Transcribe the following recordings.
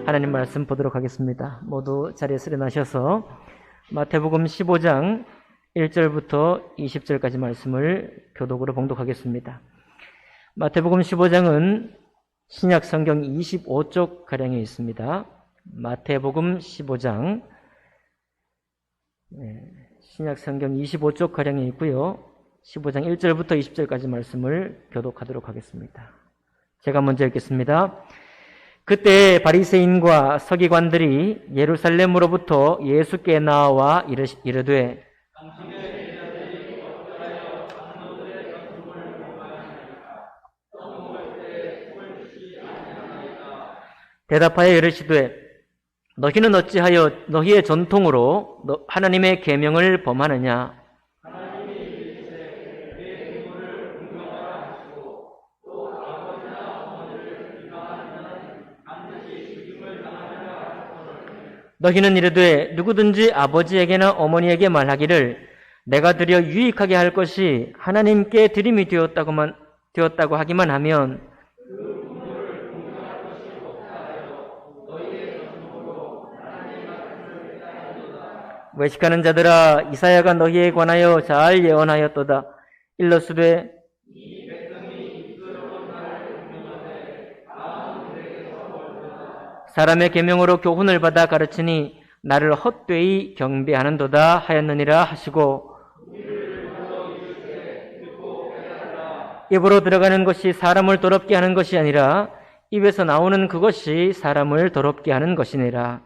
하나님 말씀 보도록 하겠습니다. 모두 자리에서 일어나셔서 마태복음 15장 1절부터 20절까지 말씀을 교독으로 봉독하겠습니다. 마태복음 15장은 신약 성경 25쪽 가량에 있습니다. 마태복음 15장 신약 성경 25쪽 가량에 있고요. 15장 1절부터 20절까지 말씀을 교독하도록 하겠습니다. 제가 먼저 읽겠습니다. 그때 바리새인과 서기관들이 예루살렘으로부터 예수께 나와 이르되 대답하여 이르시되 너희는 어찌하여 너희의 전통으로 하나님의 계명을 범하느냐? 너희는 이르되 누구든지 아버지에게나 어머니에게 말하기를 내가 드려 유익하게 할 것이 하나님께 드림이 되었다고 하기만 하면 외식하는 자들아, 이사야가 너희에 관하여 잘 예언하였도다. 일러스되 사람의 계명으로 교훈을 받아 가르치니 나를 헛되이 경배하는도다 하였느니라 하시고, 입으로 들어가는 것이 사람을 더럽게 하는 것이 아니라 입에서 나오는 그것이 사람을 더럽게 하는 것이니라.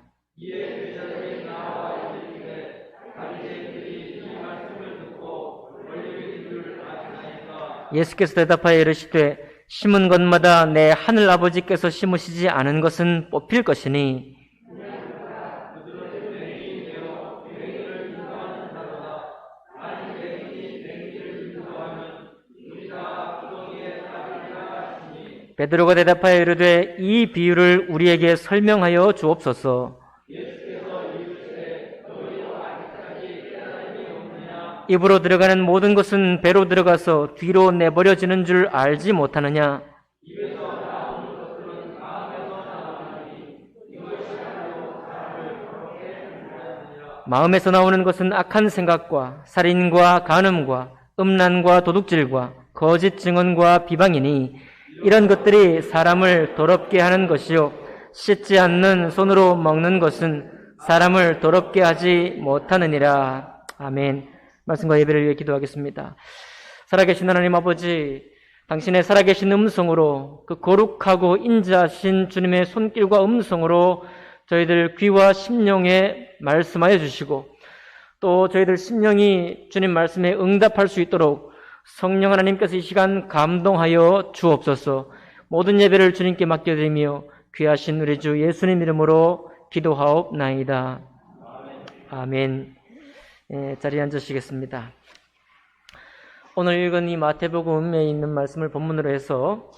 예수께서 대답하여 이르시되 심은 것마다 내 하늘 아버지께서 심으시지 않은 것은 뽑힐 것이니 베드로가 대답하여 이르되 이 비유를 우리에게 설명하여 주옵소서. 입으로 들어가는 모든 것은 배로 들어가서 뒤로 내버려지는 줄 알지 못하느냐? 마음에서 나오는 것은 악한 생각과 살인과 간음과 음란과 도둑질과 거짓 증언과 비방이니 이런 것들이 사람을 더럽게 하는 것이요 씻지 않는 손으로 먹는 것은 사람을 더럽게 하지 못하느니라. 아멘. 말씀과 예배를 위해 기도하겠습니다. 살아계신 하나님 아버지, 당신의 살아계신 음성으로 그 거룩하고 인자하신 주님의 손길과 음성으로 저희들 귀와 심령에 말씀하여 주시고 또 저희들 심령이 주님 말씀에 응답할 수 있도록 성령 하나님께서 이 시간 감동하여 주옵소서. 모든 예배를 주님께 맡겨드리며 귀하신 우리 주 예수님 이름으로 기도하옵나이다. 아멘. 자리에 앉으시겠습니다. 오늘 읽은 이 마태복음에 있는 말씀을 본문으로 해서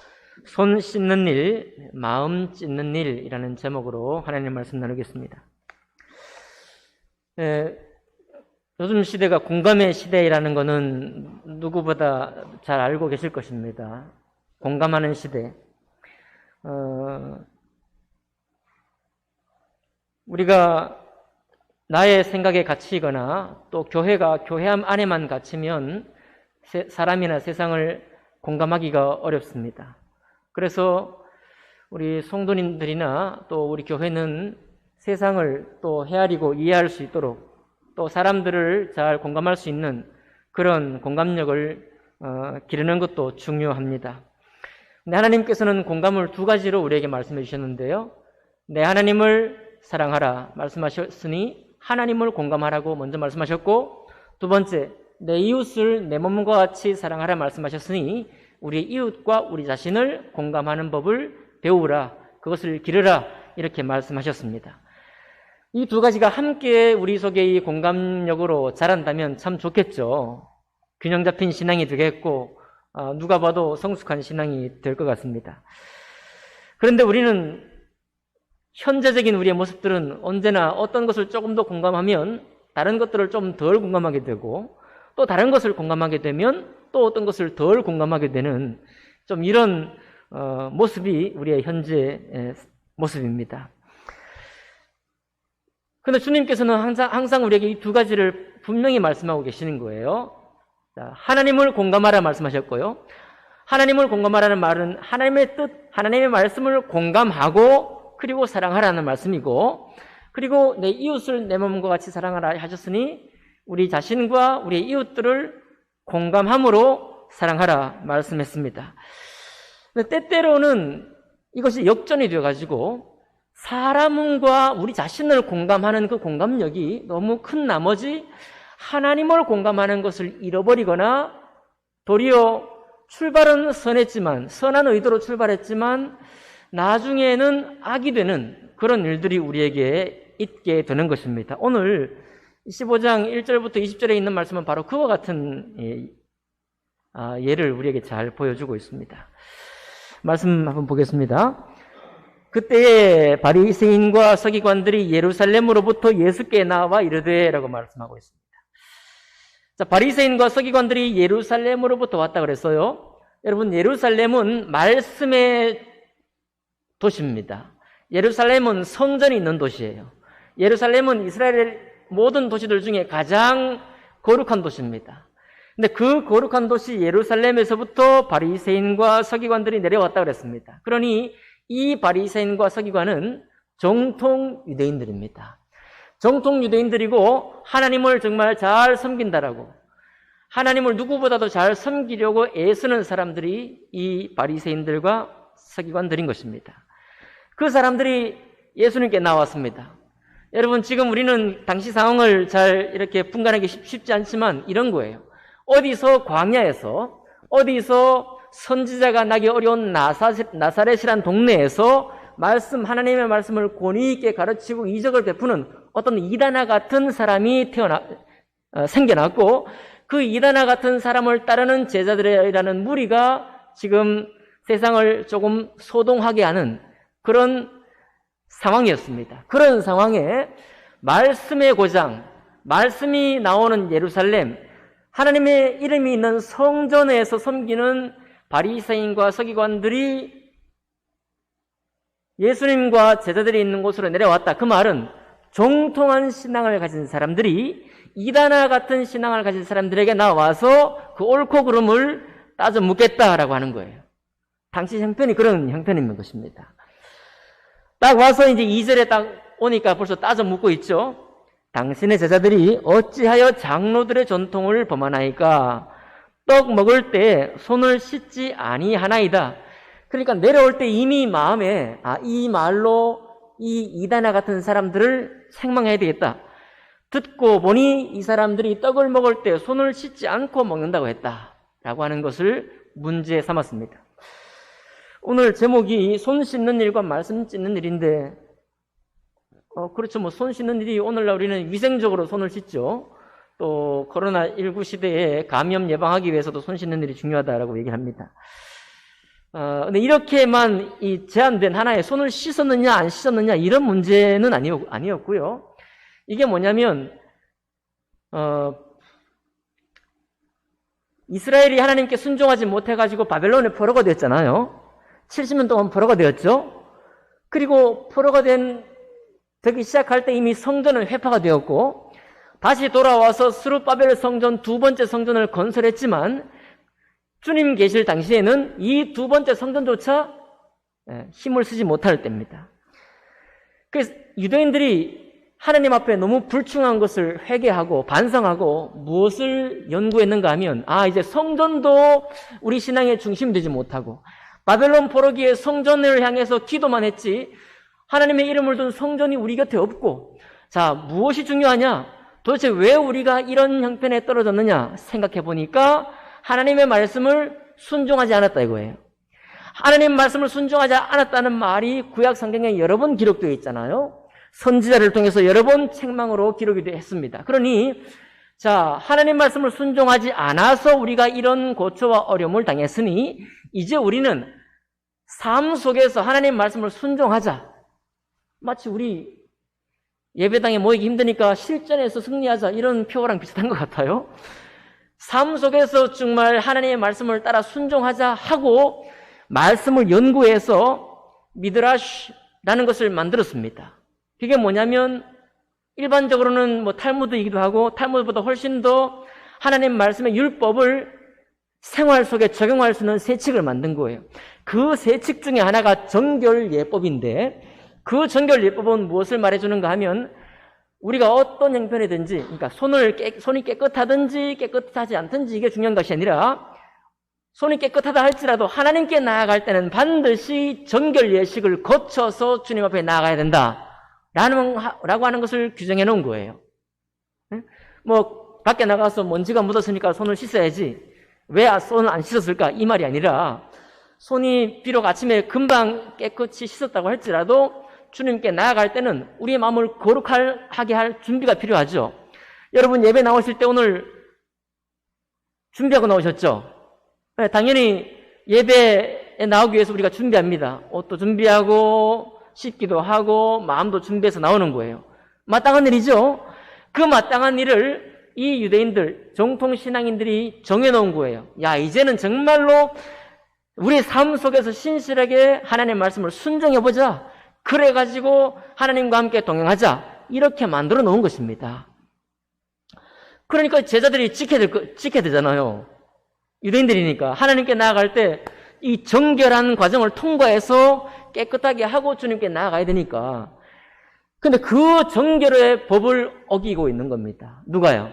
손 씻는 일, 마음 찢는 일이라는 제목으로 하나님의 말씀 나누겠습니다. 요즘 시대가 공감의 시대라는 것은 누구보다 잘 알고 계실 것입니다. 공감하는 시대. 우리가 나의 생각에 갇히거나 또 교회가 교회함 안에만 갇히면 사람이나 세상을 공감하기가 어렵습니다. 그래서 우리 성도님들이나 또 우리 교회는 세상을 또 헤아리고 이해할 수 있도록 또 사람들을 잘 공감할 수 있는 그런 공감력을 기르는 것도 중요합니다. 근데 하나님께서는 공감을 두 가지로 우리에게 말씀해 주셨는데요. 내 하나님을 사랑하라 말씀하셨으니 하나님을 공감하라고 먼저 말씀하셨고, 두 번째 내 이웃을 내 몸과 같이 사랑하라 말씀하셨으니 우리 이웃과 우리 자신을 공감하는 법을 배우라, 그것을 기르라 이렇게 말씀하셨습니다. 이 두 가지가 함께 우리 속에 이 공감력으로 자란다면 참 좋겠죠. 균형 잡힌 신앙이 되겠고 누가 봐도 성숙한 신앙이 될 것 같습니다. 그런데 우리는 현재적인 우리의 모습들은 언제나 어떤 것을 조금 더 공감하면 다른 것들을 좀 덜 공감하게 되고 또 다른 것을 공감하게 되면 또 어떤 것을 덜 공감하게 되는 좀 이런 모습이 우리의 현재 모습입니다. 그런데 주님께서는 항상 우리에게 이 두 가지를 분명히 말씀하고 계시는 거예요. 자, 하나님을 공감하라 말씀하셨고요. 하나님을 공감하라는 말은 하나님의 뜻, 하나님의 말씀을 공감하고 그리고 사랑하라는 말씀이고, 그리고 내 이웃을 내 몸과 같이 사랑하라 하셨으니 우리 자신과 우리의 이웃들을 공감함으로 사랑하라 말씀했습니다. 근데 때때로는 이것이 역전이 되어가지고 사람과 우리 자신을 공감하는 그 공감력이 너무 큰 나머지 하나님을 공감하는 것을 잃어버리거나 도리어 출발은 선했지만, 선한 의도로 출발했지만 나중에는 악이 되는 그런 일들이 우리에게 있게 되는 것입니다. 오늘 15장 1절부터 20절에 있는 말씀은 바로 그와 같은 예를 우리에게 잘 보여주고 있습니다. 말씀 한번 보겠습니다. 그때에 바리새인과 서기관들이 예루살렘으로부터 예수께 나와 이르되 라고 말씀하고 있습니다. 자, 바리새인과 서기관들이 예루살렘으로부터 왔다 그랬어요. 여러분, 예루살렘은 말씀의 도시입니다. 예루살렘은 성전이 있는 도시예요. 예루살렘은 이스라엘의 모든 도시들 중에 가장 거룩한 도시입니다. 근데 그 거룩한 도시 예루살렘에서부터 바리새인과 서기관들이 내려왔다 그랬습니다. 그러니 이 바리새인과 서기관은 정통 유대인들입니다. 정통 유대인들이고 하나님을 정말 잘 섬긴다라고, 하나님을 누구보다도 잘 섬기려고 애쓰는 사람들이 이 바리새인들과 서기관들인 것입니다. 그 사람들이 예수님께 나왔습니다. 여러분, 지금 우리는 당시 상황을 잘 이렇게 분간하기 쉽지 않지만 이런 거예요. 어디서 광야에서, 어디서 선지자가 나기 어려운 나사렛이란 동네에서 하나님의 말씀을 권위 있게 가르치고 이적을 베푸는 어떤 이다나 같은 사람이 생겨났고, 그 이다나 같은 사람을 따르는 제자들이라는 무리가 지금 세상을 조금 소동하게 하는 그런 상황이었습니다. 그런 상황에 말씀의 고장, 말씀이 나오는 예루살렘, 하나님의 이름이 있는 성전에서 섬기는 바리새인과 서기관들이 예수님과 제자들이 있는 곳으로 내려왔다. 그 말은 정통한 신앙을 가진 사람들이 이다나 같은 신앙을 가진 사람들에게 나와서 그 옳고 그름을 따져 묻겠다라고 하는 거예요. 당시 형편이 그런 형편인 것입니다. 딱 와서 이제 2절에 딱 오니까 벌써 따져 묻고 있죠. 당신의 제자들이 어찌하여 장로들의 전통을 범하나이까? 떡 먹을 때 손을 씻지 아니하나이다. 그러니까 내려올 때 이미 마음에 이 말로 이 이다나 같은 사람들을 책망해야 되겠다. 듣고 보니 이 사람들이 떡을 먹을 때 손을 씻지 않고 먹는다고 했다라고 하는 것을 문제 삼았습니다. 오늘 제목이 손 씻는 일과 말씀 찢는 일인데, 그렇죠. 손 씻는 일이 오늘날 우리는 위생적으로 손을 씻죠. 또 코로나19 시대에 감염 예방하기 위해서도 손 씻는 일이 중요하다라고 얘기를 합니다. 근데 이렇게만 제한된 하나의 손을 씻었느냐 안 씻었느냐 이런 문제는 아니었고요. 이게 뭐냐면 이스라엘이 하나님께 순종하지 못해가지고 바벨론에 포로가 됐잖아요. 70년 동안 포로가 되었죠. 그리고 포로가 되기 시작할 때 이미 성전은 회파가 되었고, 다시 돌아와서 스룹바벨 성전 두 번째 성전을 건설했지만 주님 계실 당시에는 이 두 번째 성전조차 힘을 쓰지 못할 때입니다. 그래서 유대인들이 하나님 앞에 너무 불충한 것을 회개하고 반성하고 무엇을 연구했는가 하면, 이제 성전도 우리 신앙의 중심이 되지 못하고 바벨론 포로기에 성전을 향해서 기도만 했지 하나님의 이름을 둔 성전이 우리 곁에 없고, 자, 무엇이 중요하냐? 도대체 왜 우리가 이런 형편에 떨어졌느냐 생각해 보니까 하나님의 말씀을 순종하지 않았다 이거예요. 하나님 말씀을 순종하지 않았다는 말이 구약 성경에 여러 번 기록되어 있잖아요. 선지자를 통해서 여러 번 책망으로 기록이 했습니다. 그러니 자, 하나님 말씀을 순종하지 않아서 우리가 이런 고초와 어려움을 당했으니 이제 우리는 삶 속에서 하나님 말씀을 순종하자. 마치 우리 예배당에 모이기 힘드니까 실전에서 승리하자 이런 표어랑 비슷한 것 같아요. 삶 속에서 정말 하나님의 말씀을 따라 순종하자 하고 말씀을 연구해서 미드라시라는 것을 만들었습니다. 그게 뭐냐면 일반적으로는 뭐 탈무드이기도 하고 탈무드보다 훨씬 더 하나님 말씀의 율법을 생활 속에 적용할 수 있는 세칙을 만든 거예요. 그 세칙 중에 하나가 정결예법인데 그 정결예법은 무엇을 말해주는가 하면 우리가 어떤 형편이든지 그러니까 손이 깨끗하든지 깨끗하지 않든지 이게 중요한 것이 아니라 손이 깨끗하다 할지라도 하나님께 나아갈 때는 반드시 정결예식을 거쳐서 주님 앞에 나아가야 된다 라고 하는 것을 규정해 놓은 거예요. 뭐 밖에 나가서 먼지가 묻었으니까 손을 씻어야지 왜 손을 안 씻었을까 이 말이 아니라 손이 비록 아침에 금방 깨끗이 씻었다고 할지라도 주님께 나아갈 때는 우리의 마음을 거룩하게 할 준비가 필요하죠. 여러분 예배 나오실 때 오늘 준비하고 나오셨죠? 네, 당연히 예배에 나오기 위해서 우리가 준비합니다. 옷도 준비하고 씻기도 하고 마음도 준비해서 나오는 거예요. 마땅한 일이죠. 그 마땅한 일을 이 유대인들, 정통신앙인들이 정해놓은 거예요. 야, 이제는 정말로 우리 삶 속에서 신실하게 하나님의 말씀을 순종해보자. 그래가지고 하나님과 함께 동행하자. 이렇게 만들어 놓은 것입니다. 그러니까 제자들이 지켜야 되잖아요. 유대인들이니까. 하나님께 나아갈 때 이 정결한 과정을 통과해서 깨끗하게 하고 주님께 나아가야 되니까. 근데 그 정결의 법을 어기고 있는 겁니다. 누가요?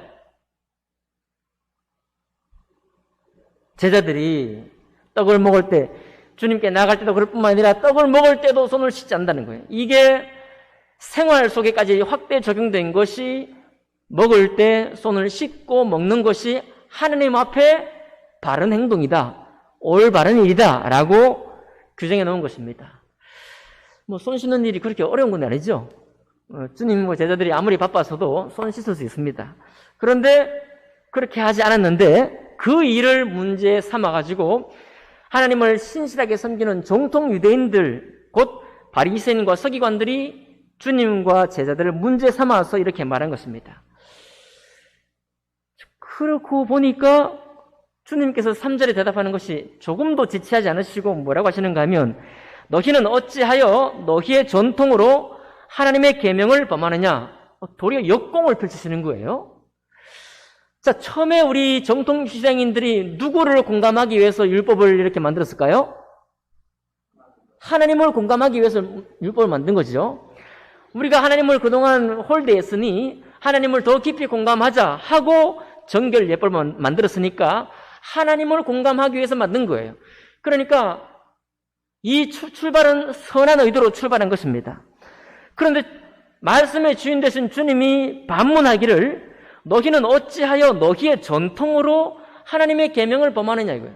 제자들이 떡을 먹을 때 주님께 나아갈 때도 그럴 뿐만 아니라 떡을 먹을 때도 손을 씻지 않는다는 거예요. 이게 생활 속에까지 확대 적용된 것이 먹을 때 손을 씻고 먹는 것이 하나님 앞에 바른 행동이다. 올바른 일이다. 라고 규정해 놓은 것입니다. 뭐 손 씻는 일이 그렇게 어려운 건 아니죠. 주님과 제자들이 아무리 바빠서도 손 씻을 수 있습니다. 그런데 그렇게 하지 않았는데 그 일을 문제 삼아가지고 하나님을 신실하게 섬기는 정통 유대인들 곧 바리새인과 서기관들이 주님과 제자들을 문제 삼아서 이렇게 말한 것입니다. 그렇고 보니까 주님께서 3절에 대답하는 것이 조금도 지체하지 않으시고 뭐라고 하시는가 하면 너희는 어찌하여 너희의 전통으로 하나님의 계명을 범하느냐. 도리어 역공을 펼치시는 거예요. 자, 처음에 우리 정통 신앙인들이 누구를 공감하기 위해서 율법을 이렇게 만들었을까요? 하나님을 공감하기 위해서 율법을 만든 거죠. 우리가 하나님을 그동안 홀대했으니 하나님을 더 깊이 공감하자 하고 정결 예법을 만들었으니까 하나님을 공감하기 위해서 만든 거예요. 그러니까 이 출발은 선한 의도로 출발한 것입니다. 그런데 말씀의 주인 되신 주님이 반문하기를 너희는 어찌하여 너희의 전통으로 하나님의 계명을 범하느냐 이거예요.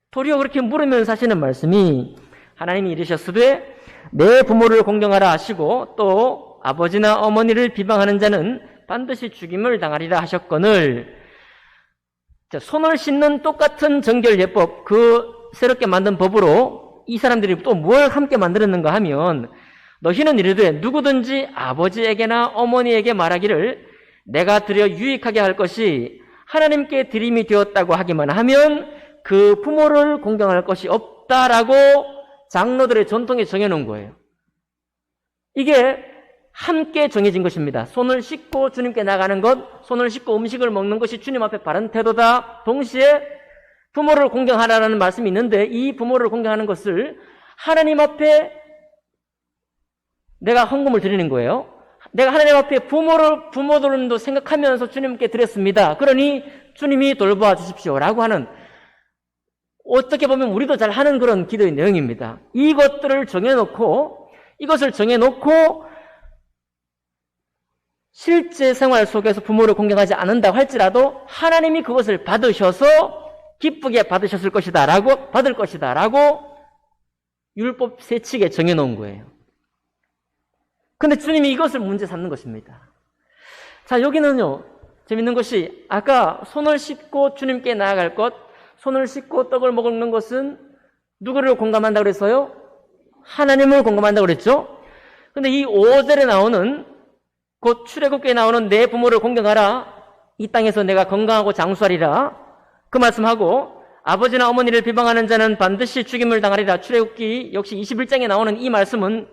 도리어 그렇게 물으면서 하시는 말씀이 하나님이 이르셨으되 내 부모를 공경하라 하시고 또 아버지나 어머니를 비방하는 자는 반드시 죽임을 당하리라 하셨거늘 손을 씻는 똑같은 정결예법 그 새롭게 만든 법으로 이 사람들이 또 뭘 함께 만들었는가 하면 너희는 이르되 누구든지 아버지에게나 어머니에게 말하기를 내가 드려 유익하게 할 것이 하나님께 드림이 되었다고 하기만 하면 그 부모를 공경할 것이 없다라고 장로들의 전통에 정해놓은 거예요. 이게 함께 정해진 것입니다. 손을 씻고 주님께 나가는 것, 손을 씻고 음식을 먹는 것이 주님 앞에 바른 태도다. 동시에 부모를 공경하라는 말씀이 있는데 이 부모를 공경하는 것을 하나님 앞에 내가 헌금을 드리는 거예요. 내가 하나님 앞에 부모들도 생각하면서 주님께 드렸습니다. 그러니 주님이 돌보아 주십시오라고 하는 어떻게 보면 우리도 잘 하는 그런 기도의 내용입니다. 이것들을 이것을 정해놓고 실제 생활 속에서 부모를 공경하지 않는다고 할지라도 하나님이 그것을 받으셔서 기쁘게 받을 것이다 라고 율법 세칙에 정해놓은 거예요. 근데 주님이 이것을 문제 삼는 것입니다. 자, 여기는요, 재밌는 것이 아까 손을 씻고 주님께 나아갈 것, 손을 씻고 떡을 먹는 것은 누구를 공감한다고 그랬어요? 하나님을 공감한다고 그랬죠? 근데 이 5절에 나오는 곧 출애굽기에 나오는 내 부모를 공경하라. 이 땅에서 내가 건강하고 장수하리라. 그 말씀하고 아버지나 어머니를 비방하는 자는 반드시 죽임을 당하리라. 출애굽기 역시 21장에 나오는 이 말씀은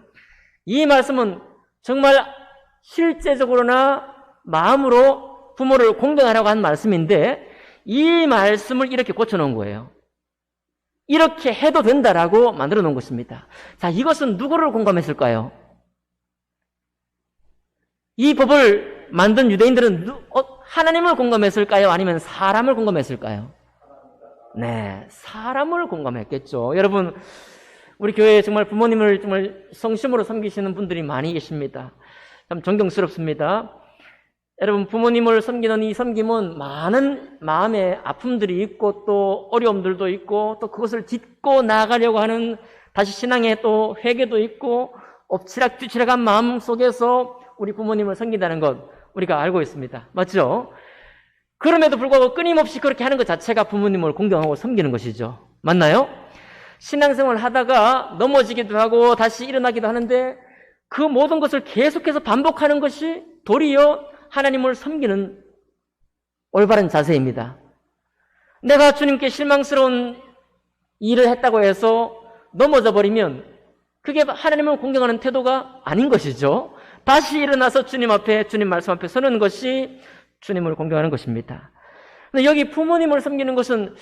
정말 실제적으로나 마음으로 부모를 공경하라고 한 말씀인데 이 말씀을 이렇게 고쳐놓은 거예요. 이렇게 해도 된다라고 만들어 놓은 것입니다. 자, 이것은 누구를 공감했을까요? 이 법을 만든 유대인들은 하나님을 공감했을까요? 아니면 사람을 공감했을까요? 네, 사람을 공감했겠죠. 여러분, 우리 교회에 정말 부모님을 정말 성심으로 섬기시는 분들이 많이 계십니다. 참 존경스럽습니다. 여러분, 부모님을 섬기는 이 섬김은 많은 마음의 아픔들이 있고 또 어려움들도 있고 또 그것을 딛고 나아가려고 하는 다시 신앙의 또 회개도 있고 엎치락뒤치락한 마음 속에서 우리 부모님을 섬긴다는 것 우리가 알고 있습니다. 맞죠? 그럼에도 불구하고 끊임없이 그렇게 하는 것 자체가 부모님을 공경하고 섬기는 것이죠. 맞나요? 신앙생활을 하다가 넘어지기도 하고 다시 일어나기도 하는데 그 모든 것을 계속해서 반복하는 것이 도리어 하나님을 섬기는 올바른 자세입니다. 내가 주님께 실망스러운 일을 했다고 해서 넘어져 버리면 그게 하나님을 공경하는 태도가 아닌 것이죠. 다시 일어나서 주님 앞에, 주님 말씀 앞에 서는 것이 주님을 공경하는 것입니다. 근데 여기 부모님을 섬기는 것은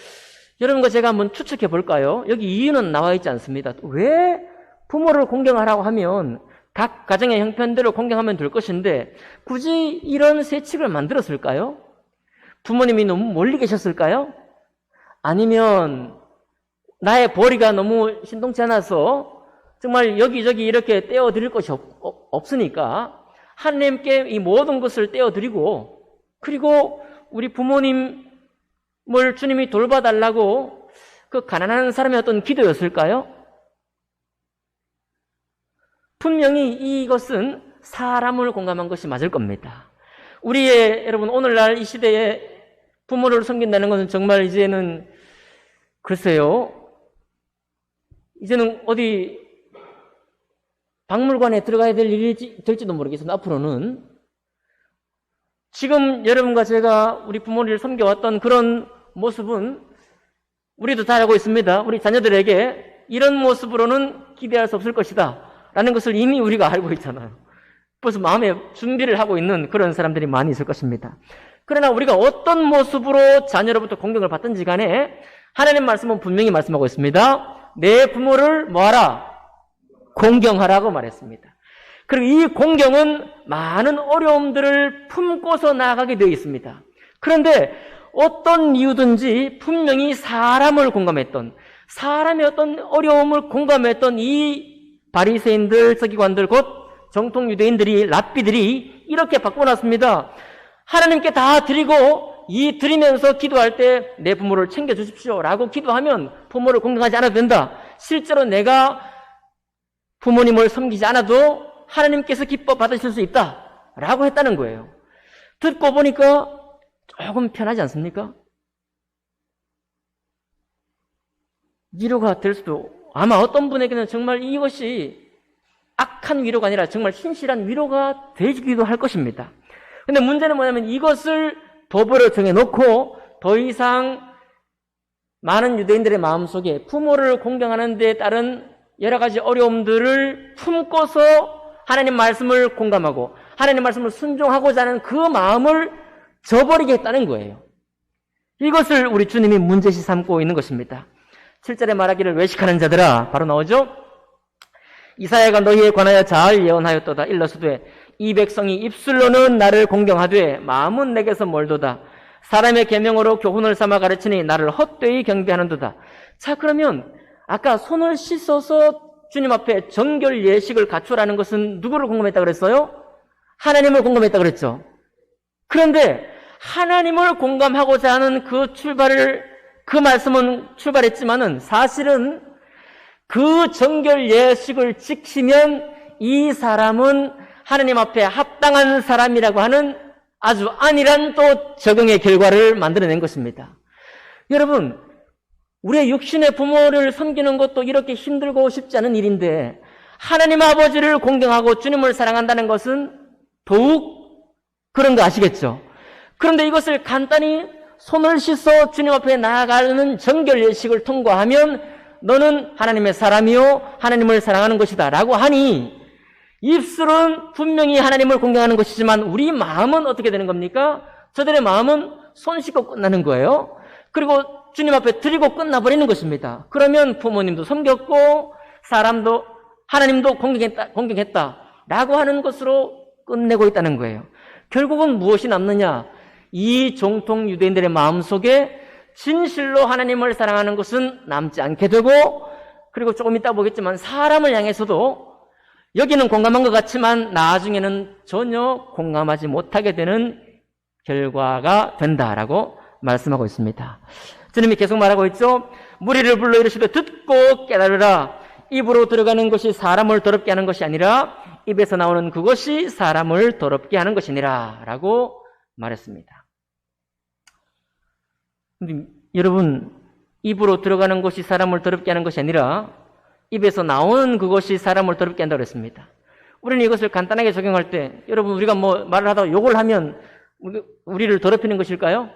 여러분과 제가 한번 추측해 볼까요? 여기 이유는 나와 있지 않습니다. 왜 부모를 공경하라고 하면 각 가정의 형편대로 공경하면 될 것인데 굳이 이런 세칙을 만들었을까요? 부모님이 너무 멀리 계셨을까요? 아니면 나의 벌이가 너무 신동치 않아서 정말 여기저기 이렇게 떼어드릴 것이 없으니까 하나님께 이 모든 것을 떼어드리고 그리고 우리 부모님을 주님이 돌봐달라고 그 가난한 사람의 어떤 기도였을까요? 분명히 이것은 사람을 공감한 것이 맞을 겁니다. 우리의 여러분 오늘날 이 시대에 부모를 섬긴다는 것은 정말 이제는 글쎄요. 이제는 어디 박물관에 들어가야 될 일이 될지도 모르겠습니다. 앞으로는 지금 여러분과 제가 우리 부모를 섬겨왔던 그런 모습은 우리도 잘 알고 있습니다. 우리 자녀들에게 이런 모습으로는 기대할 수 없을 것이다 라는 것을 이미 우리가 알고 있잖아요. 벌써 마음에 준비를 하고 있는 그런 사람들이 많이 있을 것입니다. 그러나 우리가 어떤 모습으로 자녀로부터 공경을 받든지 간에 하나님 말씀은 분명히 말씀하고 있습니다. 내 부모를 뭐하라? 공경하라고 말했습니다. 그리고 이 공경은 많은 어려움들을 품고서 나아가게 되어 있습니다. 그런데 어떤 이유든지 분명히 사람을 공감했던, 사람의 어떤 어려움을 공감했던 이 바리새인들, 서기관들, 곧 정통 유대인들이, 랍비들이 이렇게 바꿔놨습니다. 하나님께 다 드리고 이 드리면서 기도할 때 내 부모를 챙겨주십시오 라고 기도하면 부모를 공경하지 않아도 된다. 실제로 내가 부모님을 섬기지 않아도 하나님께서 기뻐 받으실 수 있다 라고 했다는 거예요. 듣고 보니까 조금 편하지 않습니까? 위로가 될 수도, 아마 어떤 분에게는 정말 이것이 악한 위로가 아니라 정말 신실한 위로가 되기도 할 것입니다. 근데 문제는 뭐냐면 이것을 법으로 정해놓고 더 이상 많은 유대인들의 마음속에 부모를 공경하는 데 따른 여러 가지 어려움들을 품고서 하나님 말씀을 공감하고 하나님 말씀을 순종하고자 하는 그 마음을 저버리게 했다는 거예요. 이것을 우리 주님이 문제시 삼고 있는 것입니다. 7절에 말하기를 외식하는 자들아, 바로 나오죠? 이사야가 너희에 관하여 잘 예언하였도다. 일러스되 이 백성이 입술로는 나를 공경하되 마음은 내게서 멀도다. 사람의 계명으로 교훈을 삼아 가르치니 나를 헛되이 경배하는도다. 자, 그러면 아까 손을 씻어서 주님 앞에 정결 예식을 갖추라는 것은 누구를 공감했다 그랬어요? 하나님을 공감했다 그랬죠. 그런데 하나님을 공감하고자 하는 그 말씀은 출발했지만은 사실은 그 정결 예식을 지키면 이 사람은 하나님 앞에 합당한 사람이라고 하는 아주 안일한 또 적용의 결과를 만들어낸 것입니다. 여러분, 우리의 육신의 부모를 섬기는 것도 이렇게 힘들고 쉽지 않은 일인데 하나님 아버지를 공경하고 주님을 사랑한다는 것은 더욱 그런 거 아시겠죠? 그런데 이것을 간단히 손을 씻어 주님 앞에 나아가는 정결 예식을 통과하면 너는 하나님의 사람이요 하나님을 사랑하는 것이다 라고 하니 입술은 분명히 하나님을 공경하는 것이지만 우리 마음은 어떻게 되는 겁니까? 저들의 마음은 손 씻고 끝나는 거예요. 그리고 주님 앞에 드리고 끝나버리는 것입니다. 그러면 부모님도 섬겼고 사람도 하나님도 공경했다라고 하는 것으로 끝내고 있다는 거예요. 결국은 무엇이 남느냐? 이 정통 유대인들의 마음속에 진실로 하나님을 사랑하는 것은 남지 않게 되고, 그리고 조금 이따 보겠지만 사람을 향해서도 여기는 공감한 것 같지만 나중에는 전혀 공감하지 못하게 되는 결과가 된다라고 말씀하고 있습니다. 주님이 계속 말하고 있죠. 무리를 불러 이르시되 듣고 깨달으라. 입으로 들어가는 것이 사람을 더럽게 하는 것이 아니라 입에서 나오는 그것이 사람을 더럽게 하는 것이니라 라고 말했습니다. 근데 여러분, 입으로 들어가는 것이 사람을 더럽게 하는 것이 아니라 입에서 나오는 그것이 사람을 더럽게 한다고 했습니다. 우리는 이것을 간단하게 적용할 때, 여러분, 우리가 뭐 말을 하다가 욕을 하면 우리를 더럽히는 것일까요?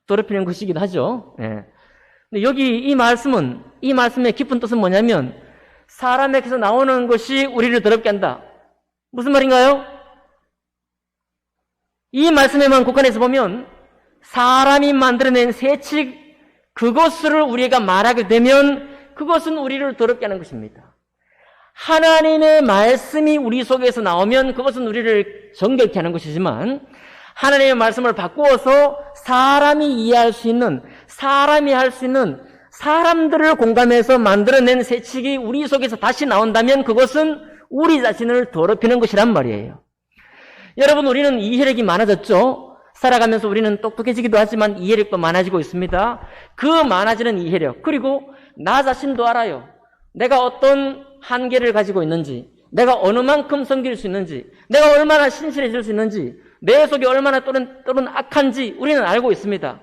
더럽히는 것이기도 하죠. 예. 근데 여기 이 말씀의 깊은 뜻은 뭐냐면 사람에게서 나오는 것이 우리를 더럽게 한다. 무슨 말인가요? 이 말씀에만 국한해서 보면 사람이 만들어낸 세칙, 그것을 우리가 말하게 되면 그것은 우리를 더럽게 하는 것입니다. 하나님의 말씀이 우리 속에서 나오면 그것은 우리를 정결케 하는 것이지만, 하나님의 말씀을 바꾸어서 사람이 이해할 수 있는, 사람이 할 수 있는, 사람들을 공감해서 만들어낸 세칙이 우리 속에서 다시 나온다면 그것은 우리 자신을 더럽히는 것이란 말이에요. 여러분, 우리는 이해력이 많아졌죠? 살아가면서 우리는 똑똑해지기도 하지만 이해력도 많아지고 있습니다. 그 많아지는 이해력, 그리고 나 자신도 알아요. 내가 어떤 한계를 가지고 있는지, 내가 어느 만큼 섬길 수 있는지, 내가 얼마나 신실해질 수 있는지, 내 속에 얼마나 또는 악한지 우리는 알고 있습니다.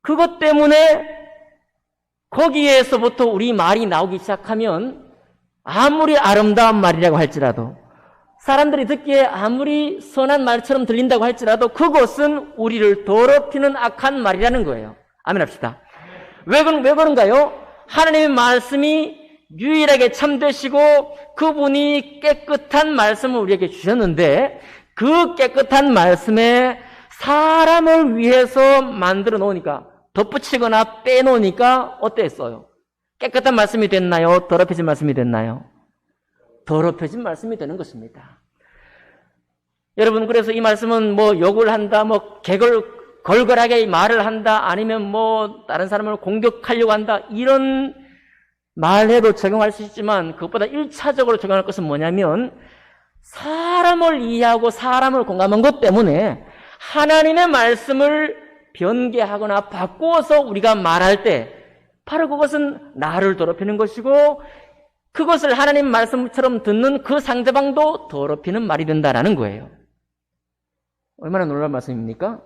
그것 때문에 거기에서부터 우리 말이 나오기 시작하면 아무리 아름다운 말이라고 할지라도, 사람들이 듣기에 아무리 선한 말처럼 들린다고 할지라도 그것은 우리를 더럽히는 악한 말이라는 거예요. 아멘 합시다. 왜 그런가요? 하나님의 말씀이 유일하게 참되시고 그분이 깨끗한 말씀을 우리에게 주셨는데, 그 깨끗한 말씀에 사람을 위해서 만들어 놓으니까, 덧붙이거나 빼놓으니까 어땠어요? 깨끗한 말씀이 됐나요? 더럽혀진 말씀이 됐나요? 더럽혀진 말씀이 되는 것입니다. 여러분, 그래서 이 말씀은 뭐 욕을 한다, 뭐 걸걸하게 말을 한다, 아니면 뭐 다른 사람을 공격하려고 한다, 이런 말해도 적용할 수 있지만 그것보다 1차적으로 적용할 것은 뭐냐면, 사람을 이해하고 사람을 공감한 것 때문에 하나님의 말씀을 변개하거나 바꾸어서 우리가 말할 때 바로 그것은 나를 더럽히는 것이고, 그것을 하나님 말씀처럼 듣는 그 상대방도 더럽히는 말이 된다라는 거예요. 얼마나 놀라운 말씀입니까?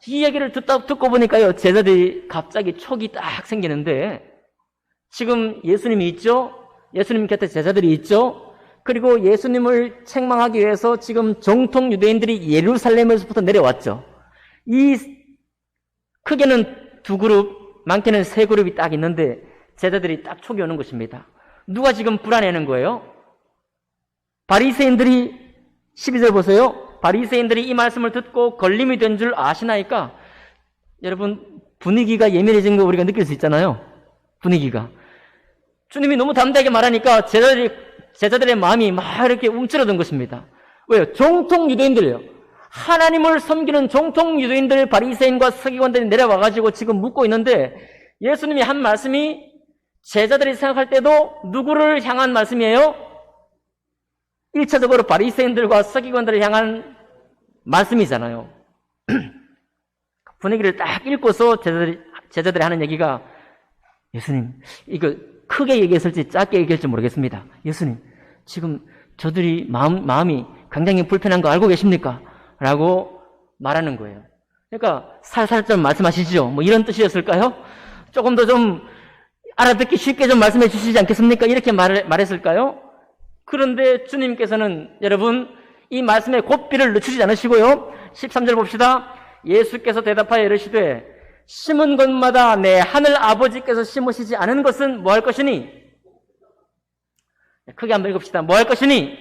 이 얘기를 듣고 보니까요, 제자들이 갑자기 촉이 딱 생기는데, 지금 예수님이 있죠? 예수님 곁에 제자들이 있죠? 그리고 예수님을 책망하기 위해서 지금 정통 유대인들이 예루살렘에서부터 내려왔죠. 이 크게는 두 그룹, 많게는 세 그룹이 딱 있는데 제자들이 딱 촉이 오는 것입니다. 누가 지금 불안해하는 거예요? 바리새인들이, 12절 보세요. 바리새인들이 이 말씀을 듣고 걸림이 된 줄 아시나이까? 여러분, 분위기가 예민해진 거 우리가 느낄 수 있잖아요. 분위기가. 주님이 너무 담대하게 말하니까 제자들의 마음이 막 이렇게 움츠러든 것입니다. 왜요? 정통 유대인들이에요. 하나님을 섬기는 정통 유대인들, 바리새인과 서기관들이 내려와가지고 지금 묻고 있는데, 예수님이 한 말씀이 제자들이 생각할 때도 누구를 향한 말씀이에요? 1차적으로 바리새인들과 서기관들을 향한 말씀이잖아요. 분위기를 딱 읽고서 제자들이 하는 얘기가, 예수님, 이거 크게 얘기했을지 짧게 얘기할지 모르겠습니다. 예수님, 지금 저들이 마음이 굉장히 불편한 거 알고 계십니까? 라고 말하는 거예요. 그러니까 살살 좀 말씀하시죠. 뭐 이런 뜻이었을까요? 조금 더 좀 알아듣기 쉽게 좀 말씀해 주시지 않겠습니까? 이렇게 말했을까요? 그런데 주님께서는 여러분, 이 말씀에 고삐를 늦추지 않으시고요. 13절 봅시다. 예수께서 대답하여 이르시되 심은 것마다 내 하늘 아버지께서 심으시지 않은 것은 뭐 할 것이니? 크게 한번 읽읍시다. 뭐 할 것이니?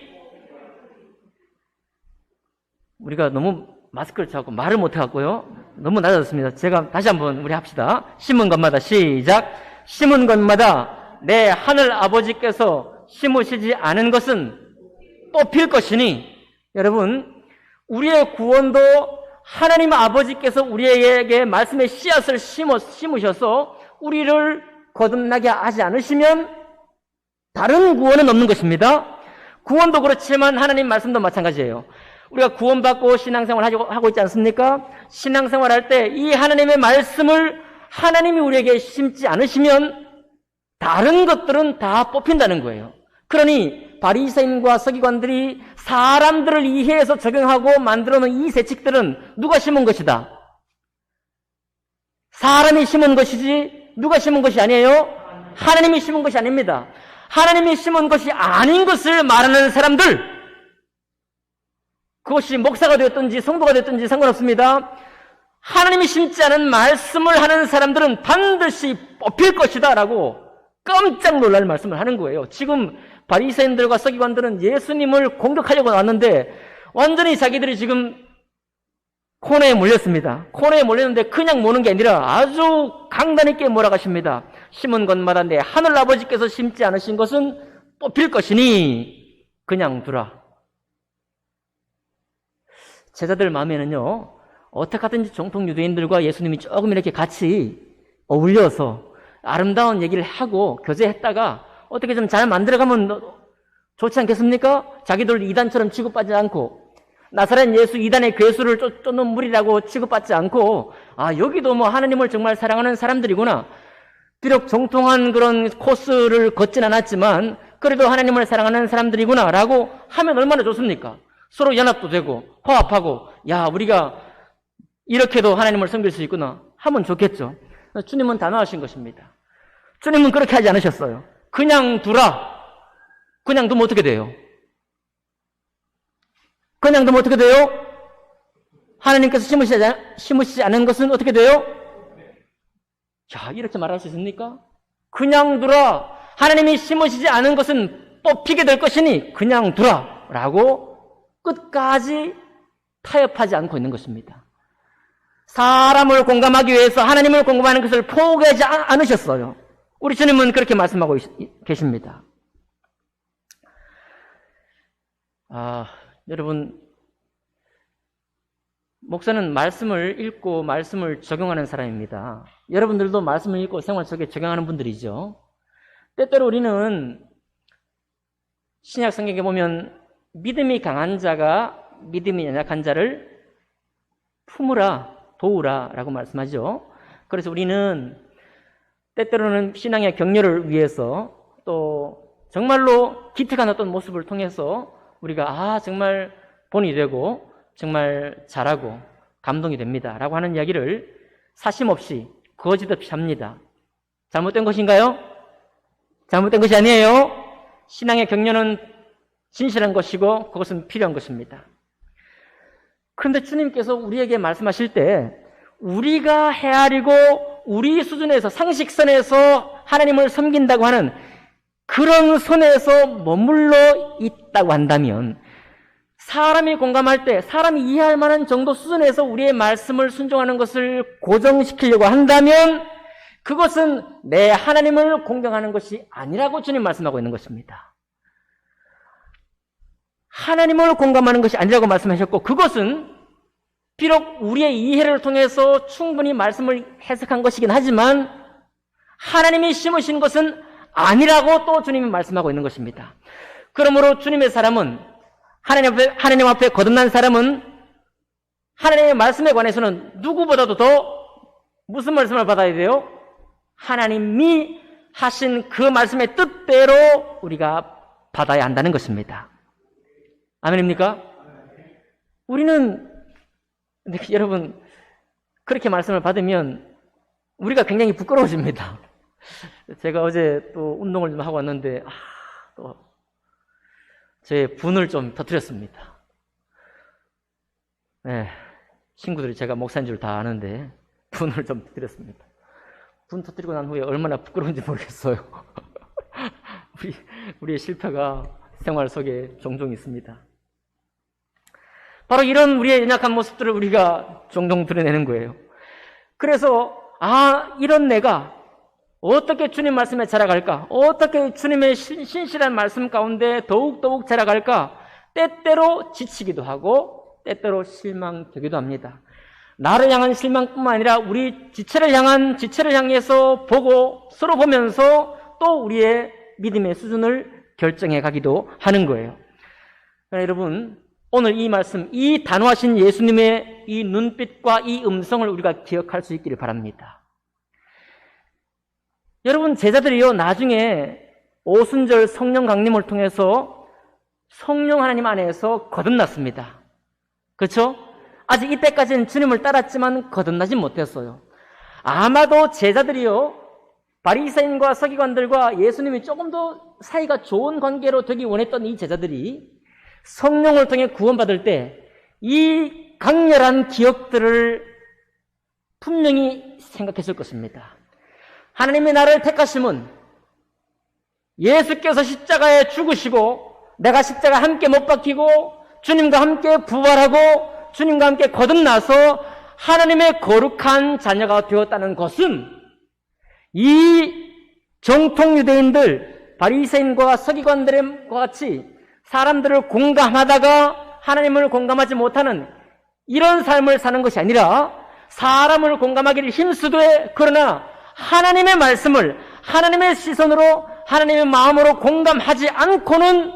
우리가 너무 마스크를 차고 말을 못해갖고요. 너무 낮아졌습니다. 제가 다시 한번 우리 합시다. 심은 것마다 시작. 심은 것마다 내 하늘 아버지께서 심으시지 않은 것은 뽑힐 것이니. 여러분, 우리의 구원도 하나님 아버지께서 우리에게 말씀의 씨앗을 심으셔서 우리를 거듭나게 하지 않으시면 다른 구원은 없는 것입니다. 구원도 그렇지만 하나님 말씀도 마찬가지예요. 우리가 구원받고 신앙생활 하고 있지 않습니까? 신앙생활 할 때 이 하나님의 말씀을 하나님이 우리에게 심지 않으시면 다른 것들은 다 뽑힌다는 거예요. 그러니 바리새인과 서기관들이 사람들을 이해해서 적용하고 만들어놓은 이 세칙들은 누가 심은 것이다? 사람이 심은 것이지 누가 심은 것이 아니에요? 하나님이 심은 것이 아닙니다. 하나님이 심은 것이 아닌 것을 말하는 사람들, 그것이 목사가 되었든지 성도가 되었든지 상관없습니다. 하나님이 심지 않은 말씀을 하는 사람들은 반드시 뽑힐 것이다 라고 깜짝 놀랄 말씀을 하는 거예요. 지금 바리새인들과 서기관들은 예수님을 공격하려고 나왔는데 완전히 자기들이 지금 코너에 몰렸습니다. 코너에 몰렸는데 그냥 모는 게 아니라 아주 강단 있게 몰아가십니다. 심은 것마다 내 하늘 아버지께서 심지 않으신 것은 뽑힐 것이니 그냥 두라. 제자들 마음에는요, 어떻게 하든지 정통 유대인들과 예수님이 조금 이렇게 같이 어울려서 아름다운 얘기를 하고 교제했다가 어떻게 좀 잘 만들어가면 좋지 않겠습니까? 자기들 이단처럼 취급받지 않고, 나사렛 예수 이단의 괴수를 쫓는 무리라고 취급받지 않고, 아, 여기도 뭐 하나님을 정말 사랑하는 사람들이구나. 비록 정통한 그런 코스를 걷진 않았지만 그래도 하나님을 사랑하는 사람들이구나 라고 하면 얼마나 좋습니까? 서로 연합도 되고 화합하고, 야, 우리가 이렇게도 하나님을 섬길 수 있구나 하면 좋겠죠. 주님은 단호하신 것입니다. 주님은 그렇게 하지 않으셨어요. 그냥 두라. 그냥 두면 어떻게 돼요? 그냥 두면 어떻게 돼요? 하나님께서 심으시지 않은 것은 어떻게 돼요? 자, 이렇게 말할 수 있습니까? 그냥 두라. 하나님이 심으시지 않은 것은 뽑히게 될 것이니 그냥 두라 라고 끝까지 타협하지 않고 있는 것입니다. 사람을 공감하기 위해서 하나님을 공감하는 것을 포기하지 않으셨어요. 우리 주님은 그렇게 말씀하고 계십니다. 여러분, 목사는 말씀을 읽고 말씀을 적용하는 사람입니다. 여러분들도 말씀을 읽고 생활 속에 적용하는 분들이죠. 때때로 우리는 신약 성경에 보면 믿음이 강한 자가 믿음이 연약한 자를 품으라, 도우라 라고 말씀하죠. 그래서 우리는 때때로는 신앙의 격려를 위해서 또 정말로 기특한 어떤 모습을 통해서 우리가 정말 본이 되고 정말 잘하고 감동이 됩니다 라고 하는 이야기를 사심없이 거짓 없이 합니다. 잘못된 것인가요? 잘못된 것이 아니에요. 신앙의 격려는 진실한 것이고 그것은 필요한 것입니다. 그런데 주님께서 우리에게 말씀하실 때 우리가 헤아리고 우리 수준에서 상식선에서 하나님을 섬긴다고 하는 그런 선에서 머물러 있다고 한다면, 사람이 공감할 때 사람이 이해할 만한 정도 수준에서 우리의 말씀을 순종하는 것을 고정시키려고 한다면 그것은 내 하나님을 공경하는 것이 아니라고 주님 말씀하고 있는 것입니다. 하나님을 공감하는 것이 아니라고 말씀하셨고, 그것은 비록 우리의 이해를 통해서 충분히 말씀을 해석한 것이긴 하지만 하나님이 심으신 것은 아니라고 또 주님이 말씀하고 있는 것입니다. 그러므로 주님의 사람은, 하나님 앞에 거듭난 사람은 하나님의 말씀에 관해서는 누구보다도 더 무슨 말씀을 받아야 돼요? 하나님이 하신 그 말씀의 뜻대로 우리가 받아야 한다는 것입니다. 아멘입니까? 우리는, 여러분, 그렇게 말씀을 받으면 우리가 굉장히 부끄러워집니다. 제가 어제 또 운동을 좀 하고 왔는데, 또 제 분을 좀 터뜨렸습니다. 네, 친구들이 제가 목사인 줄 다 아는데 분을 좀 터뜨렸습니다. 분 터뜨리고 난 후에 얼마나 부끄러운지 모르겠어요. 우리의 실패가 생활 속에 종종 있습니다. 바로 이런 우리의 연약한 모습들을 우리가 종종 드러내는 거예요. 그래서 이런 내가 어떻게 주님 말씀에 자라갈까? 어떻게 주님의 신실한 말씀 가운데 더욱더욱 자라갈까? 때때로 지치기도 하고 때때로 실망되기도 합니다. 나를 향한 실망뿐만 아니라 우리 지체를 향해서 보고 서로 보면서 또 우리의 믿음의 수준을 결정해 가기도 하는 거예요. 그러나 여러분, 오늘 이 말씀, 이 단호하신 예수님의 이 눈빛과 이 음성을 우리가 기억할 수 있기를 바랍니다. 여러분, 제자들이요, 나중에 오순절 성령 강림을 통해서 성령 하나님 안에서 거듭났습니다. 그렇죠? 아직 이때까지는 주님을 따랐지만 거듭나지 못했어요. 아마도 제자들이요, 바리새인과 서기관들과 예수님이 조금 더 사이가 좋은 관계로 되기 원했던 이 제자들이 성령을 통해 구원받을 때 이 강렬한 기억들을 분명히 생각했을 것입니다. 하나님이 나를 택하심은 예수께서 십자가에 죽으시고 내가 십자가 함께 못 박히고 주님과 함께 부활하고 주님과 함께 거듭나서 하나님의 거룩한 자녀가 되었다는 것은 이 정통 유대인들, 바리새인과 서기관들과 같이 사람들을 공감하다가 하나님을 공감하지 못하는 이런 삶을 사는 것이 아니라 사람을 공감하기를 힘쓰되 그러나 하나님의 말씀을 하나님의 시선으로 하나님의 마음으로 공감하지 않고는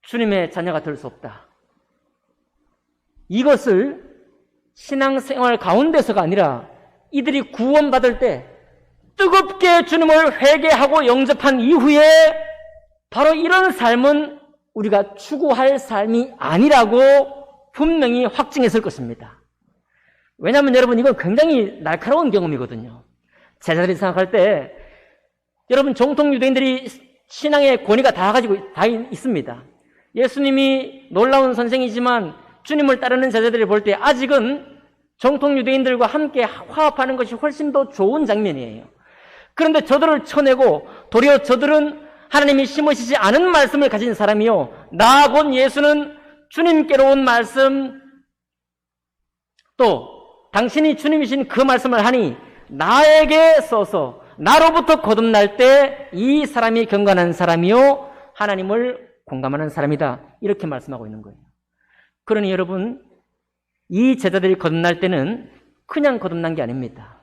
주님의 자녀가 될 수 없다. 이것을 신앙생활 가운데서가 아니라 이들이 구원받을 때 뜨겁게 주님을 회개하고 영접한 이후에 바로 이런 삶은 우리가 추구할 삶이 아니라고 분명히 확증했을 것입니다. 왜냐하면 여러분, 이건 굉장히 날카로운 경험이거든요. 제자들이 생각할 때 여러분, 정통 유대인들이 신앙의 권위가 다 있습니다. 예수님이 놀라운 선생이지만 주님을 따르는 제자들이 볼 때 아직은 정통 유대인들과 함께 화합하는 것이 훨씬 더 좋은 장면이에요. 그런데 저들을 쳐내고 도리어 저들은 하나님이 심으시지 않은 말씀을 가진 사람이요, 나 곧 예수는 주님께로 온 말씀, 또 당신이 주님이신 그 말씀을 하니 나에게 써서 나로부터 거듭날 때 이 사람이 경건한 사람이요 하나님을 공감하는 사람이다, 이렇게 말씀하고 있는 거예요. 그러니 여러분, 이 제자들이 거듭날 때는 그냥 거듭난 게 아닙니다.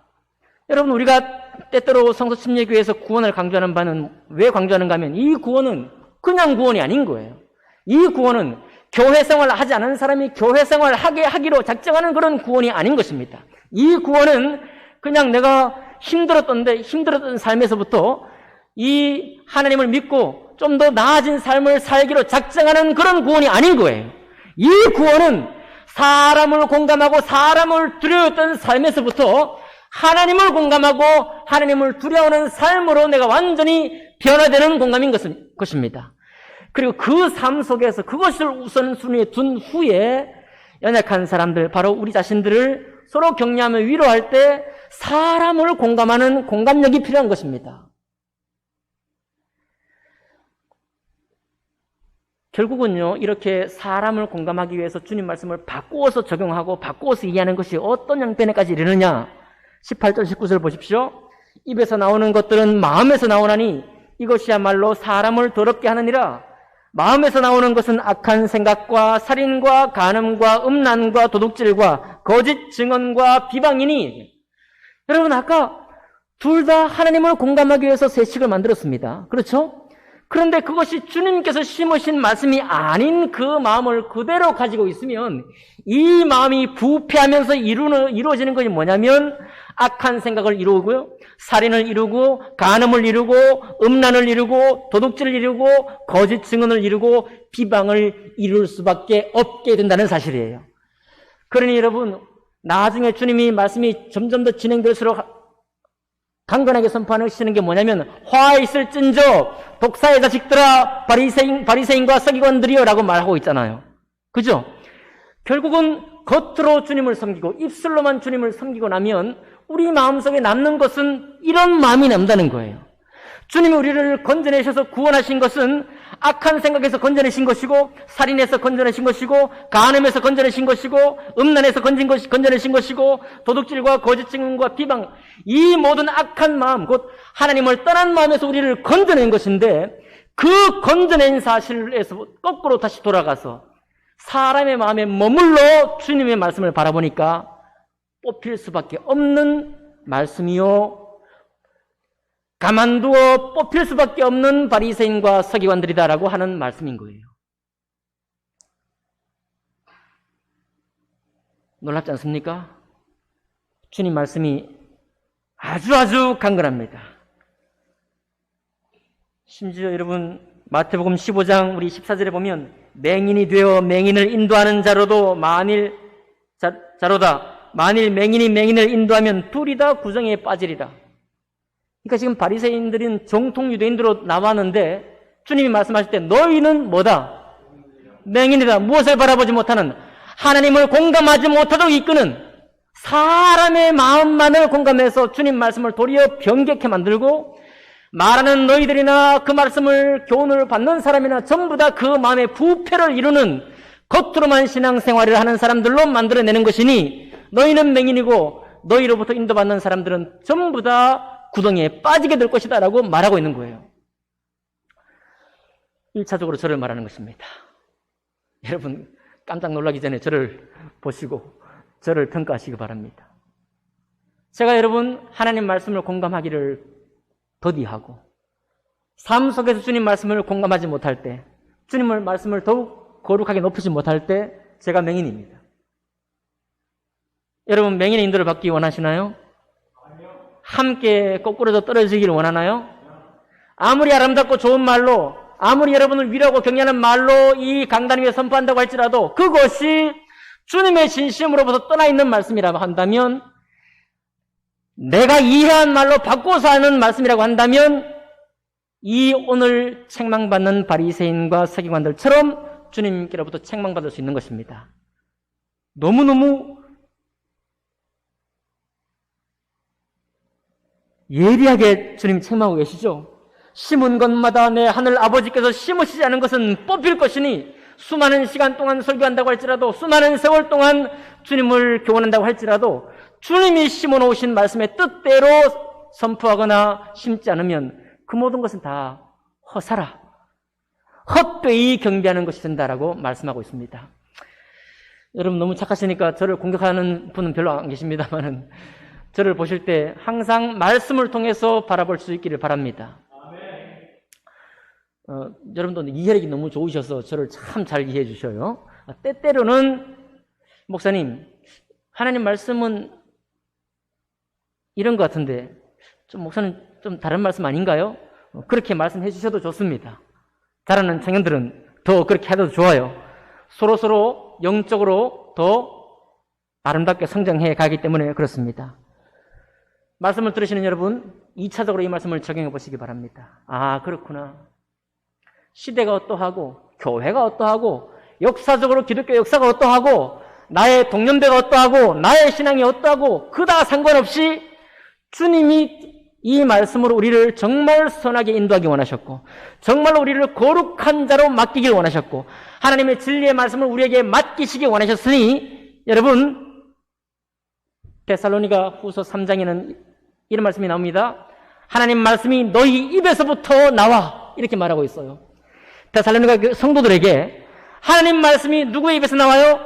여러분, 우리가 때때로 성서 침례교회에서 구원을 강조하는 바는 왜 강조하는가 하면 이 구원은 그냥 구원이 아닌 거예요. 이 구원은 교회 생활을 하지 않은 사람이 교회 생활을 하기로 작정하는 그런 구원이 아닌 것입니다. 이 구원은 그냥 내가 힘들었던 삶에서부터 이 하나님을 믿고 좀 더 나아진 삶을 살기로 작정하는 그런 구원이 아닌 거예요. 이 구원은 사람을 공감하고 사람을 두려워했던 삶에서부터 하나님을 공감하고 하나님을 두려워하는 삶으로 내가 완전히 변화되는 공감인 것입니다. 그리고 그 삶 속에서 그것을 우선순위에 둔 후에 연약한 사람들, 바로 우리 자신들을 서로 격려하며 위로할 때 사람을 공감하는 공감력이 필요한 것입니다. 결국은요, 이렇게 사람을 공감하기 위해서 주님 말씀을 바꾸어서 적용하고 바꾸어서 이해하는 것이 어떤 형편에까지 이르느냐. 18절 19절 보십시오. 입에서 나오는 것들은 마음에서 나오나니 이것이야말로 사람을 더럽게 하느니라. 마음에서 나오는 것은 악한 생각과 살인과 간음과 음란과 도둑질과 거짓 증언과 비방이니. 여러분, 아까 둘 다 하나님을 공감하기 위해서 새 식을 만들었습니다. 그렇죠? 그런데 그것이 주님께서 심으신 말씀이 아닌 그 마음을 그대로 가지고 있으면 이 마음이 부패하면서 이루어지는 것이 뭐냐면 악한 생각을 이루고요, 살인을 이루고 간음을 이루고 음란을 이루고 도둑질을 이루고 거짓 증언을 이루고 비방을 이룰 수밖에 없게 된다는 사실이에요. 그러니 여러분, 나중에 주님이 말씀이 점점 더 진행될수록 강건하게 선포하시는 게 뭐냐면 화 있을진저 독사의 자식들아 바리새인과 서기관들이여 라고 말하고 있잖아요. 그죠? 결국은 겉으로 주님을 섬기고 입술로만 주님을 섬기고 나면 우리 마음속에 남는 것은 이런 마음이 남다는 거예요. 주님이 우리를 건져내셔서 구원하신 것은 악한 생각에서 건져내신 것이고, 살인에서 건져내신 것이고, 간음에서 건져내신 것이고, 음란에서 건져내신 것이고, 도둑질과 거짓 증언과 비방, 이 모든 악한 마음, 곧 하나님을 떠난 마음에서 우리를 건져낸 것인데, 그 건져낸 사실에서 거꾸로 다시 돌아가서 사람의 마음에 머물러 주님의 말씀을 바라보니까 뽑힐 수밖에 없는 말씀이요, 가만두어 뽑힐 수밖에 없는 바리새인과 서기관들이다라고 하는 말씀인 거예요. 놀랍지 않습니까? 주님 말씀이 아주 강건합니다. 심지어 여러분 마태복음 15장 우리 14절에 보면 맹인이 되어 맹인을 인도하는 자로다. 만일 맹인이 맹인을 인도하면 둘이 다 구덩이에 빠지리라. 그러니까 지금 바리새인들은 정통 유대인들로 나왔는데 주님이 말씀하실 때 너희는 뭐다? 맹인이다. 무엇을 바라보지 못하는, 하나님을 공감하지 못하도록 이끄는, 사람의 마음만을 공감해서 주님 말씀을 도리어 변개케 만들고, 말하는 너희들이나 그 말씀을 교훈을 받는 사람이나 전부 다 그 마음의 부패를 이루는 겉으로만 신앙생활을 하는 사람들로 만들어내는 것이니 너희는 맹인이고 너희로부터 인도받는 사람들은 전부 다 구덩이에 빠지게 될 것이다 라고 말하고 있는 거예요. 1차적으로 저를 말하는 것입니다. 여러분 깜짝 놀라기 전에 저를 보시고 저를 평가하시기 바랍니다. 제가 여러분 하나님 말씀을 공감하기를 더디하고 삶 속에서 주님 말씀을 공감하지 못할 때, 주님의 말씀을 더욱 거룩하게 높이지 못할 때 제가 맹인입니다. 여러분 맹인의 인도를 받기 원하시나요? 함께 거꾸로져 떨어지기를 원하나요? 아무리 아름답고 좋은 말로, 아무리 여러분을 위로하고 격려하는 말로 이 강단 위에 선포한다고 할지라도 그것이 주님의 진심으로부터 떠나 있는 말씀이라고 한다면, 내가 이해한 말로 바꿔서 하는 말씀이라고 한다면 이 오늘 책망받는 바리새인과 서기관들처럼 주님께로부터 책망받을 수 있는 것입니다. 너무너무 예리하게 주님 책망하고 계시죠. 심은 것마다 내 하늘 아버지께서 심으시지 않은 것은 뽑힐 것이니, 수많은 시간 동안 설교한다고 할지라도, 수많은 세월 동안 주님을 교훈한다고 할지라도 주님이 심어놓으신 말씀의 뜻대로 선포하거나 심지 않으면 그 모든 것은 다 허사라, 헛되이 경배하는 것이 된다라고 말씀하고 있습니다. 여러분 너무 착하시니까 저를 공격하는 분은 별로 안 계십니다만은 저를 보실 때 항상 말씀을 통해서 바라볼 수 있기를 바랍니다. 여러분도 이해력이 너무 좋으셔서 저를 참 잘 이해해 주셔요. 때때로는 목사님 하나님 말씀은 이런 것 같은데 목사님 좀 다른 말씀 아닌가요? 그렇게 말씀해 주셔도 좋습니다. 잘하는 청년들은 더 그렇게 해도 좋아요. 서로 영적으로 더 아름답게 성장해 가기 때문에 그렇습니다. 말씀을 들으시는 여러분 2차적으로 이 말씀을 적용해 보시기 바랍니다. 아 그렇구나. 시대가 어떠하고 교회가 어떠하고 역사적으로 기독교 역사가 어떠하고 나의 동년배가 어떠하고 나의 신앙이 어떠하고 그다 상관없이 주님이 이 말씀으로 우리를 정말 선하게 인도하기 원하셨고 정말로 우리를 거룩한 자로 맡기길 원하셨고 하나님의 진리의 말씀을 우리에게 맡기시기 원하셨으니 여러분 데살로니가 후서 3장에는 이런 말씀이 나옵니다. 하나님 말씀이 너희 입에서부터 나와 이렇게 말하고 있어요. 데살로니가 성도들에게 하나님 말씀이 누구의 입에서 나와요?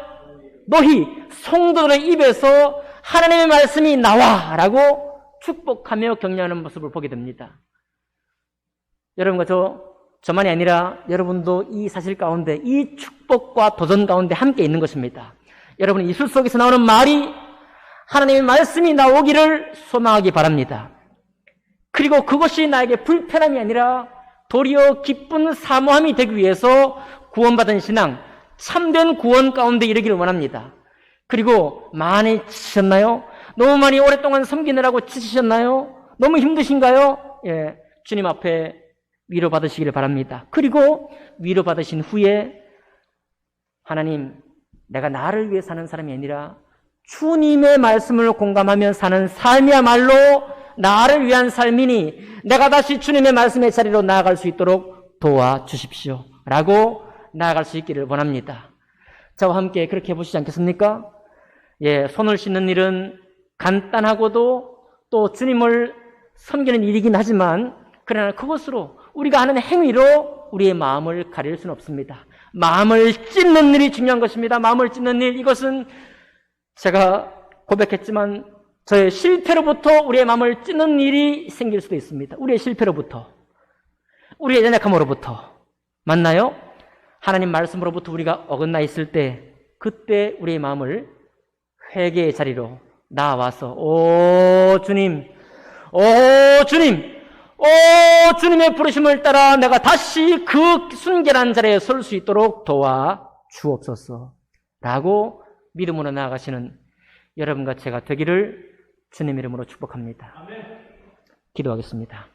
너희 성도들의 입에서 하나님의 말씀이 나와 라고 축복하며 격려하는 모습을 보게 됩니다. 여러분과 저만이 아니라 여러분도 이 사실 가운데 이 축복과 도전 가운데 함께 있는 것입니다. 여러분 이술 속에서 나오는 말이 하나님의 말씀이 나오기를 소망하기 바랍니다. 그리고 그것이 나에게 불편함이 아니라 도리어 기쁜 사모함이 되기 위해서 구원받은 신앙, 참된 구원 가운데 이르기를 원합니다. 그리고 많이 지치셨나요? 너무 많이 오랫동안 섬기느라고 지치셨나요? 너무 힘드신가요? 예, 주님 앞에 위로받으시기를 바랍니다. 그리고 위로받으신 후에 하나님 내가 나를 위해 사는 사람이 아니라 주님의 말씀을 공감하며 사는 삶이야말로 나를 위한 삶이니 내가 다시 주님의 말씀의 자리로 나아갈 수 있도록 도와주십시오 라고 나아갈 수 있기를 원합니다. 저와 함께 그렇게 해보시지 않겠습니까? 예, 손을 씻는 일은 간단하고도 또 주님을 섬기는 일이긴 하지만 그러나 그것으로 우리가 하는 행위로 우리의 마음을 가릴 수는 없습니다. 마음을 찢는 일이 중요한 것입니다. 마음을 찢는 일, 이것은 제가 고백했지만 저의 실패로부터 우리의 마음을 찢는 일이 생길 수도 있습니다. 우리의 실패로부터, 우리의 연약함으로부터. 맞나요? 하나님 말씀으로부터 우리가 어긋나 있을 때 그때 우리의 마음을 회개의 자리로 나와서 오 주님, 주님의 부르심을 따라 내가 다시 그 순결한 자리에 설 수 있도록 도와주옵소서 라고 믿음으로 나아가시는 여러분과 제가 되기를 주님 이름으로 축복합니다. 기도하겠습니다.